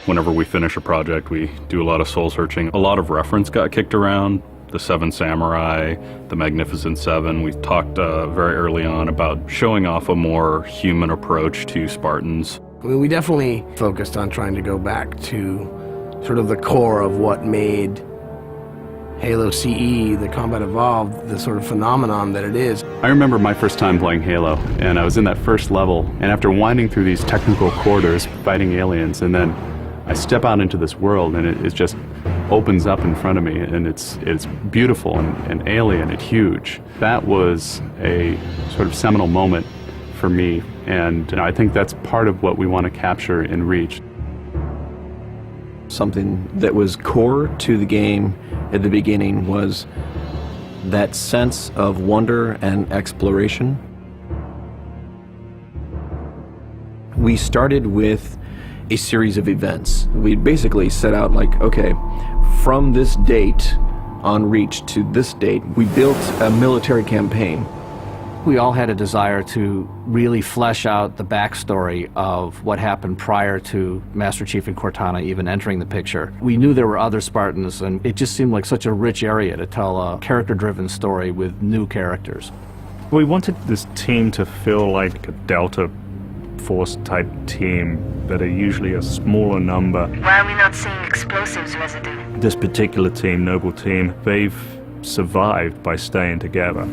Whenever we finish a project, we do a lot of soul searching. A lot of reference got kicked around. The Seven Samurai, the Magnificent Seven. We talked very early on about showing off a more human approach to Spartans. We definitely focused on trying to go back to sort of the core of what made Halo CE, the Combat Evolved, the sort of phenomenon that it is. I remember my first time playing Halo, and I was in that first level, and after winding through these technical corridors, fighting aliens, and then I step out into this world, and it just opens up in front of me, and it's beautiful and alien and huge. That was a sort of seminal moment for me, and I think that's part of what we want to capture in Reach. Something that was core to the game at the beginning was that sense of wonder and exploration. We started with a series of events. We basically set out like, okay, from this date on Reach to this date, we built a military campaign. We all had a desire to really flesh out the backstory of what happened prior to Master Chief and Cortana even entering the picture. We knew there were other Spartans, and it just seemed like such a rich area to tell a character-driven story with new characters. We wanted this team to feel like a Delta Force type team that are usually a smaller number. Why are we not seeing explosives residue? This particular team, Noble Team, they've survived by staying together.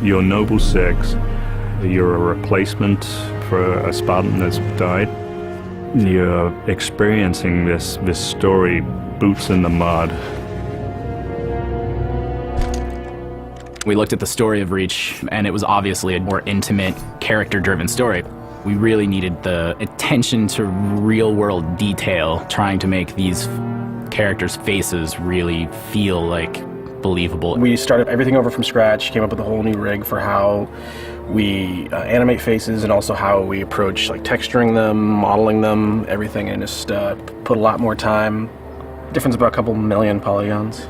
You're Noble 6, you're a replacement for a Spartan that's died. You're experiencing this story, boots in the mud. We looked at the story of Reach, and it was obviously a more intimate, character-driven story. We really needed the attention to real-world detail, trying to make these characters' faces really feel like believable. We started everything over from scratch, came up with a whole new rig for how we animate faces and also how we approach like texturing them, modeling them, everything, and just put a lot more time. Difference about a couple million polygons.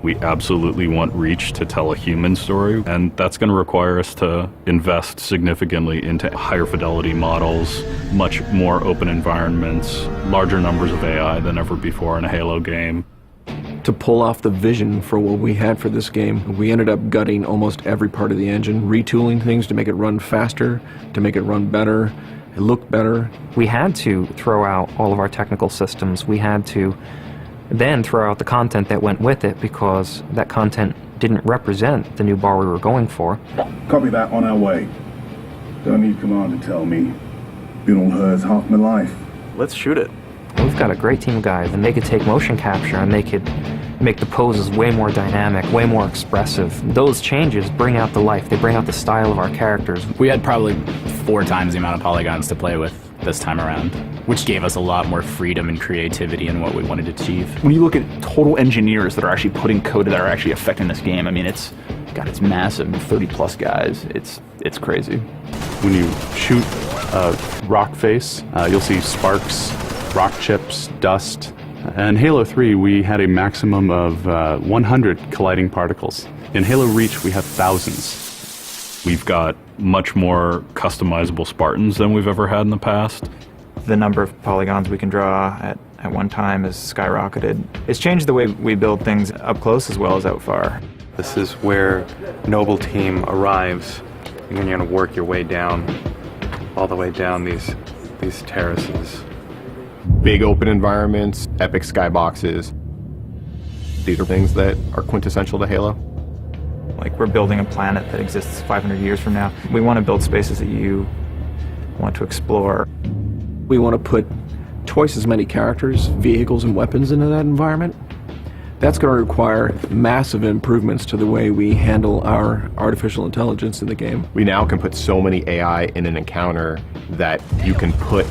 We absolutely want Reach to tell a human story, and that's going to require us to invest significantly into higher fidelity models, much more open environments, larger numbers of AI than ever before in a Halo game. To pull off the vision for what we had for this game, we ended up gutting almost every part of the engine, retooling things to make it run faster, to make it run better, it looked better. We had to throw out all of our technical systems. We had to then throw out the content that went with it because that content didn't represent the new bar we were going for. Copy that, on our way. Don't need command to tell me. Been on hers half my life. Let's shoot it. We've got a great team of guys, and they could take motion capture and they could make the poses way more dynamic, way more expressive. Those changes bring out the life, they bring out the style of our characters. We had probably 4 times the amount of polygons to play with this time around, which gave us a lot more freedom and creativity in what we wanted to achieve. When you look at total engineers that are actually putting code that are actually affecting this game, I mean, it's massive, 30+ guys. It's crazy. When you shoot a rock face, you'll see sparks, rock chips, dust. In Halo 3, we had a maximum of 100 colliding particles. In Halo Reach, we have thousands. We've got much more customizable Spartans than we've ever had in the past. The number of polygons we can draw at one time has skyrocketed. It's changed the way we build things up close as well as out far. This is where Noble Team arrives, and then you're going to work your way down, all the way down these terraces. Big open environments, epic skyboxes. These are things that are quintessential to Halo. Like, we're building a planet that exists 500 years from now. We want to build spaces that you want to explore. We want to put twice as many characters, vehicles, and weapons into that environment. That's going to require massive improvements to the way we handle our artificial intelligence in the game. We now can put so many AI in an encounter that you can put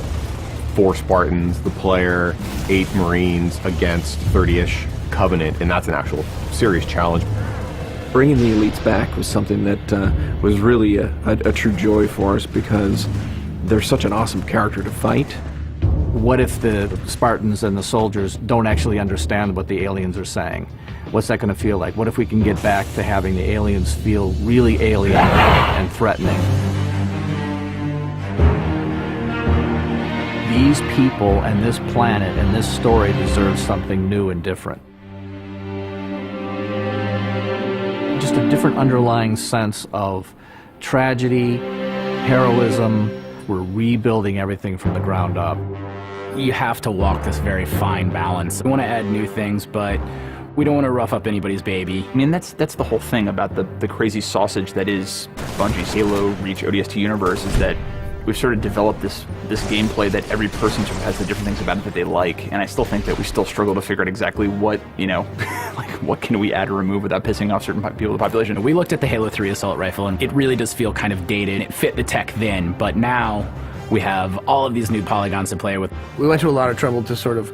4 Spartans, the player, 8 Marines against 30-ish Covenant, and that's an actual serious challenge. Bringing the elites back was something that was really a true joy for us because they're such an awesome character to fight. What if the Spartans and the soldiers don't actually understand what the aliens are saying? What's that going to feel like? What if we can get back to having the aliens feel really alien and threatening? these people and this planet and this story deserves something new and different. Just a different underlying sense of tragedy, heroism. We're rebuilding everything from the ground up. You have to walk this very fine balance. We want to add new things, but we don't want to rough up anybody's baby. I mean, that's the whole thing about the crazy sausage that is Bungie's Halo Reach ODST universe, is that we've sort of developed this gameplay that every person sort of has the different things about it that they like, and I still think that we still struggle to figure out exactly what, you know, like what can we add or remove without pissing off certain people in the population. We looked at the Halo 3 assault rifle, and it really does feel kind of dated. It fit the tech then, but now we have all of these new polygons to play with. We went to a lot of trouble to sort of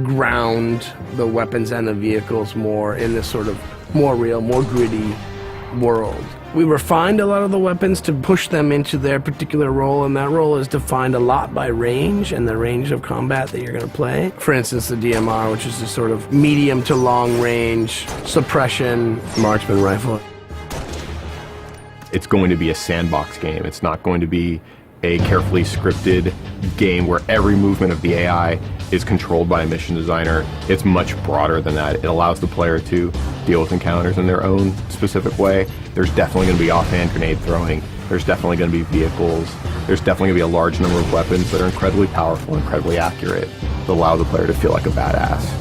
ground the weapons and the vehicles more in this sort of more real, more gritty world. We refined a lot of the weapons to push them into their particular role, and that role is defined a lot by range and the range of combat that you're going to play. For instance, the DMR, which is a sort of medium to long range suppression marksman rifle. It's going to be a sandbox game. It's not going to be a carefully scripted game where every movement of the AI is controlled by a mission designer. It's much broader than that. It allows the player to deal with encounters in their own specific way. There's definitely going to be offhand grenade throwing. There's definitely going to be vehicles. There's definitely going to be a large number of weapons that are incredibly powerful, incredibly accurate, that allow the player to feel like a badass.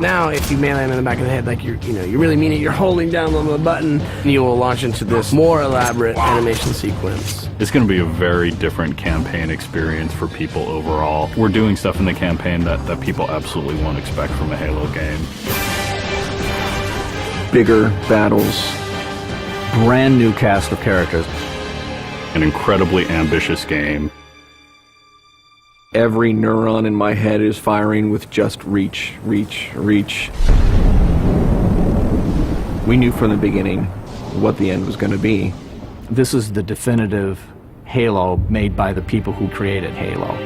Now, if you melee him in the back of the head, like you really mean it, you're holding down on the button, and you will launch into this more elaborate animation sequence. It's going to be a very different campaign experience for people overall. We're doing stuff in the campaign that people absolutely won't expect from a Halo game. Bigger battles, brand new cast of characters. An incredibly ambitious game. Every neuron in my head is firing with just reach, reach, reach. We knew from the beginning what the end was going to be. This is the definitive Halo made by the people who created Halo.